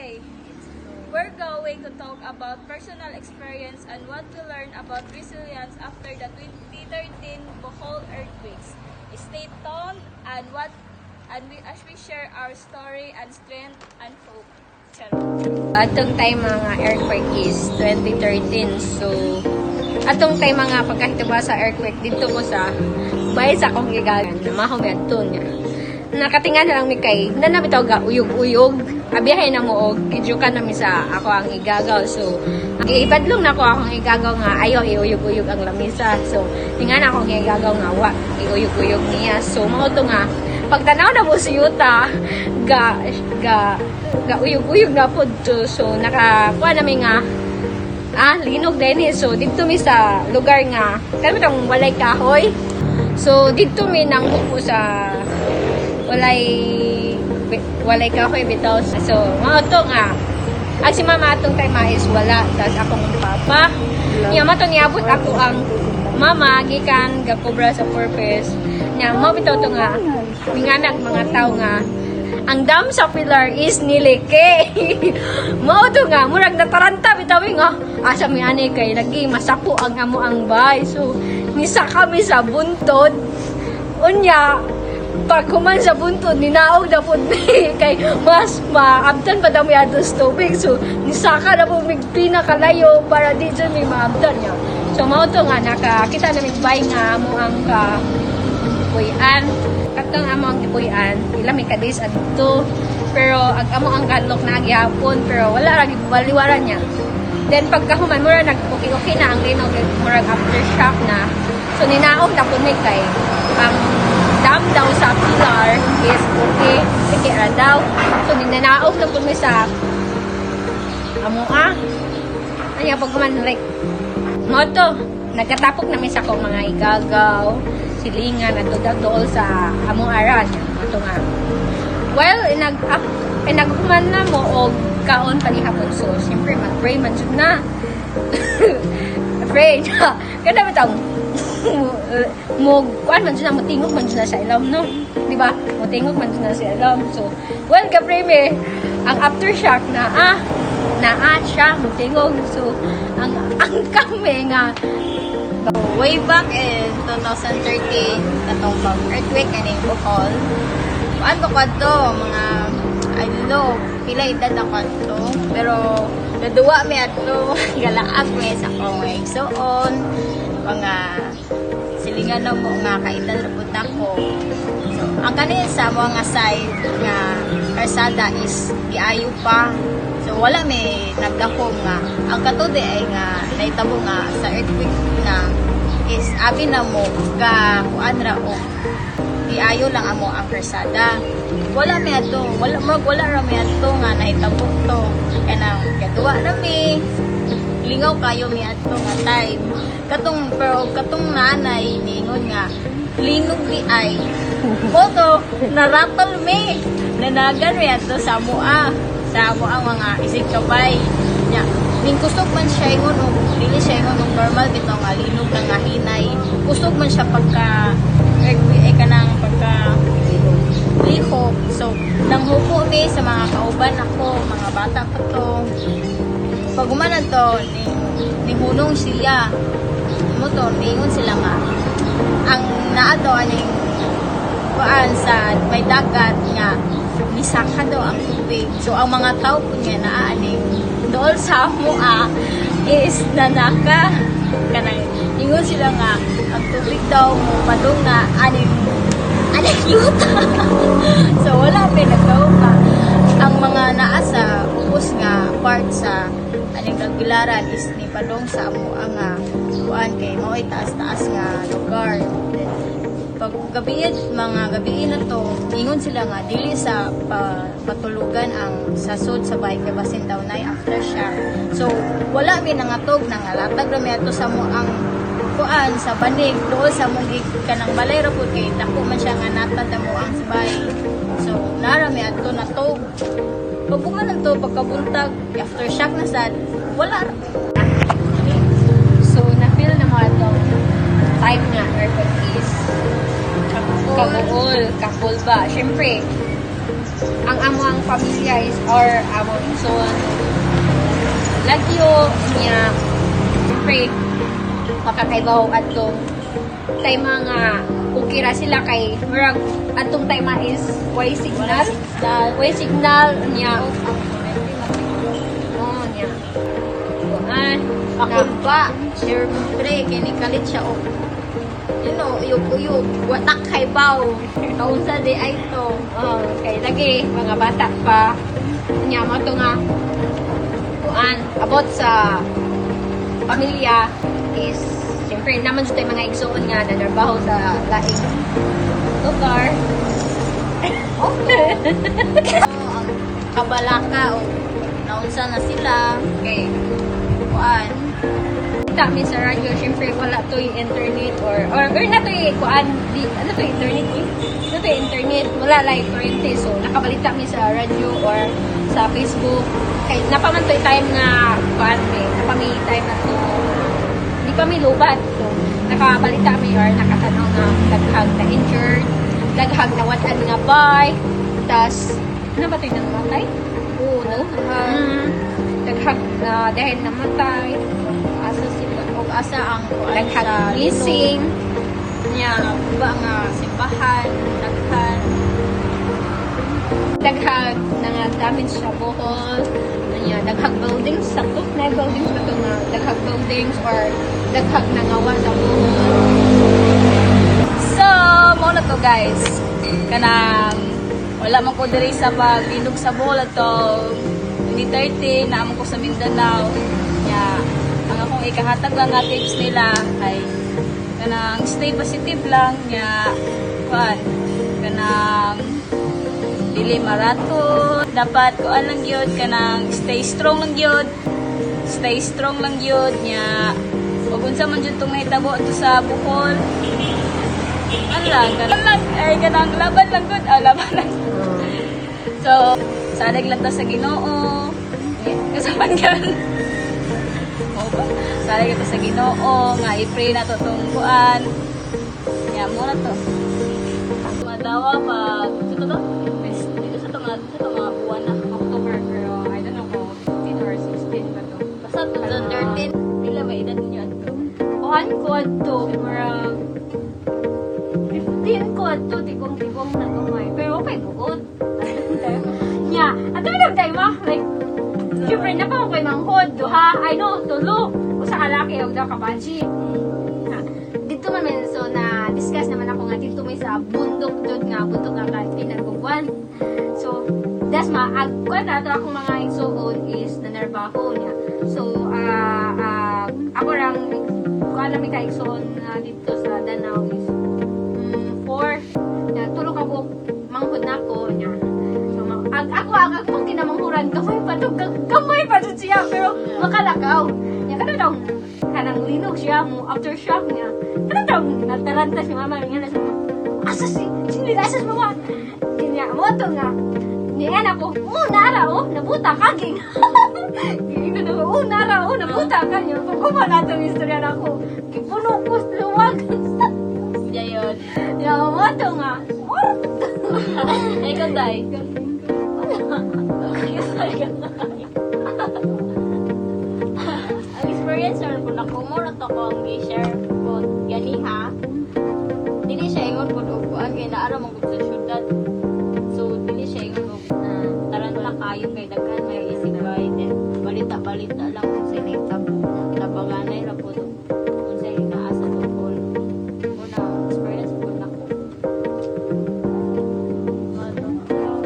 Today, we're going to talk about personal experience and what to learn about resilience after the 2013 Bohol earthquakes. Stay tuned and as we share our story and strength and hope. Atong time mga earthquake is 2013. So, atong time mga pagkahitaba sa earthquake dito ko sa bahay sa akong igagan na mahong nga. Nakatingan na lang mi kay nanabitaw ga uyog-uyog. Abiyahe na mo og gijukan nami sa ako ang igagaw. So, giibadlong na ko akong igagaw nga ayo iuyog-uyog ang lamisa. So, tingan akong igagaw nga wa iuyog-uyog niya. So, mao to nga pagtanaw na mo si Yuta ga uyog-uyog na pod to. So, nakakuha namin nga linog din eh. So, dito mi sa lugar nga kami tong walay kahoy. So, dito mi nang hupo sa walay kahoy bitaw. So, mga to nga ang si mama atong time is wala. Tapos akong papa niya mato niabot ako ang mama gikan gakobra sa purpose niya mo bitaw to nga minganag mga tao nga ang dam sa pilar is nilike. Mao to nga murag nataranta bitaw nga asa mi ani kay lagi masapo ang amo ang bay. So nisa kami sa buntod unya pag kuman sa buntod ninaog na po kay mas maabdan pa daw may atos tubig. So nisaka na po may pinakalayo para di dyan may maabdan niya. So mao to nga nakakita namin bay nga amo ang kapuyan. Katong amo ang kapuyan ila may kadis adto pero ang amo ang kadlok na gihapon pero wala ra gibaliwaran niya. Then pagkahuman mura nag-okay na ang linog murag aftershock na. So ninaog na po may kay ang dam daw sa pilar is okay. Sige ra daw. So ninanaog na po may sa amoa. Anya pagkuman like moto nagkatapok namin sa ko mga igagaw silingan at dool sa among aran moto nga well naghuman na mo og kaon panihapon. So siyempre mag-pray man jud na pray na kada bitang mo kuan man jud na motingog man jud na sa ilom no di ba motingog man jud na sa ilom. So well ka-pray me ang aftershock na siya motingog. So ang kami nga way back in 2013 katong earthquake kaning Bohol ano ko to mga I don't know pila edad ako to pero naduwa mi ato galaag mi sa akong igsoon mga silingan na mo nga kaedad ra pud nako. So ang kanin sa mga side nga karsada is giayo pa. So wala may nagdahom nga ang katude ay nga nahitabo nga sa earthquake na is abi na mo ka kuan ra o diayo lang amo ang karsada. Wala may ato wala ra may ato nga nahitabo to kanang gaduwa na mi lingaw kayo mi ato nga time katong nanay ningon nga linog di ay moto naratol mi nanagan mi ato sa mua ang mga isig kabay nya ning kusog man siya ingon og dili siya ingon og normal bitaw nga linog lang nga hinay kusog man siya pagka kanang pagka lihok. So nang hupo mi sa mga kauban ako mga bata pa to pag umanan to ni hunong siya mo to ningon sila nga ang naado aning kuan sa may dagat nga nisaka daw ang tubig. So ang mga tao po niya naaning doon sa mua is nanaka kanang ingon sila nga ang tubig daw mo padung na aning yuta. So wala pa nagdaw pa ang mga naa sa ubos nga part sa aning Tagbilaran is ni padung sa mua nga kuan kay mao taas-taas nga lugar. Pag mga gabi na to, ingon sila nga dili sa patulugan ang sasod sa bahay kay basin daw nay aftershock. So wala mi nangatog nang alatag ra mi ato sa mo ang kuan sa banig dool sa mong kanang balay ra pud kay dako man siya nga natad mo ang sabay. So nara mi ato natog. Pag bumanan to pagkabuntag aftershock na sad wala ra. So na-feel na mo atong time nga earthquake is kabuol ba. Siyempre ang among pamilya is or among son lagyo niya siyempre makakaibaw atong tay mga okay ra sila kay murag atong tay is way signal niya niya Ako ba? Siyempre, kinikalit siya o. You know, uyog-uyog. Watak kaibaw. Kaunsa di ay to. kay lagi mga bata pa niya mo to nga about sa pamilya is siyempre naman sa mga igsoon nga na narbaho sa laing lugar. Ang kabalaka o. Naunsa na sila. Okay. Kuan. Kita mi sa radyo, siyempre wala to yung internet or na to yung kuan, ano to yung internet eh? Ano to yung internet? Wala like kurente. So, nakabalita mi sa radyo or sa Facebook. Kay napaman to yung time nga kuan eh. Napami time na to. Hindi pa mi lubat. So, nakabalita mi or nakatanaw na daghag na injured, daghag na watan nga bay. Tas, ano ba to yung namatay? Oo, no? Daghag na dahil namatay. Asa sila. O asa ang kuan Daghag sa missing. niya. Iba nga simbahan, daghan. Daghag na nga damage sa Bohol. Anya, daghag buildings. Sakto na buildings ba ito nga? Daghag buildings or daghag nangawa sa Bohol. So, mo na to guys. Kanang wala man ko diri sa pag-inog sa Bohol ato 2013 na ko sa Mindanao. Nya, ang akong ikahatag lang nga tips nila ay kanang stay positive lang nya kuan kanang dili maraton dapat kuan lang gyud kanang stay strong lang gyud nya ug unsa man jud tong nahitabo to sa Bohol kanang laban lang gud laban lang so sadag lang ta sa Ginoo kasaban gyud sadag ta sa Ginoo nga i-pray na to tong kuan nya mo na to madawa pa dito to dito sa tong mga buwan na October pero I don't know kung 15 or 16 ba to Basta 2013. pila ba edad niyo ato Kuhan ko ato. murag 15 ko ato. Tigong na kumay. Pero okay, buod. Nya, ato lang tayo ma. Like, siyempre na pa ako manghod. Duha, I know, tulo. Usa ka laki, huwag daw ka baji. Dito man so na discuss naman ako nga dito may sa bundok dod nga bundok nga kahit pinagbubuan. So das kuan na akong mga igsoon is nanarbaho niya. So ako rang kuan na mi ka igsoon dito sa Danau is 4 na tulog ako manghod na ko niya. So ako akong kinamanghuran kamay pa jud siya pero makalakaw. Nya kada daw kanang linog siya mo aftershock niya. Ano daw, nataranta si mama niya na siya, asas mama. Kanya, mo ito nga. Niyan ako, nara, nabuta kaging. Hindi ko na, nara, nabuta kanya. Pagkuman na itong istorya na ako, kipuno ko sa luwag. Jayon. Mo ito nga. Ikaw day. Ang experience na po na kumurot ako ang i-share po gani ha. Dili siya ingon po upuan kay naara man gud sa syudad. So dili siya ingon og taran na kayo kay daghan may isig bay then balita lang kung sa nagtabo. Tabanganay ra po kung sa naa sa Bohol. Una experience po na ko.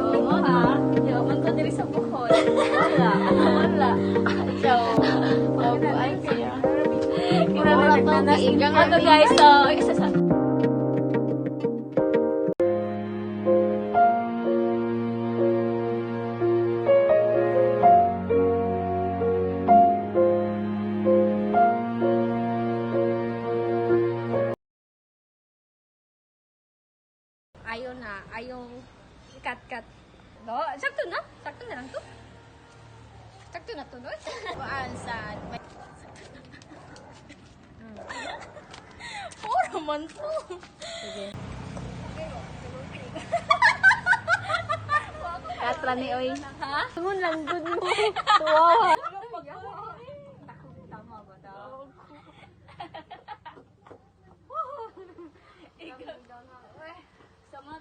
Oo ha. Yo, man ko diri sa Bohol. Wala. So, ay kaya. Mura na Ano guys, so, isa sa ayaw cut. No, sakto na lang to. Sakto na to, no? Kuan sa puro man to. Sige. Katra ni Oy. Ha? Ngun lang gud mo. Wow. Tama ba daw? Ikaw. Sa mga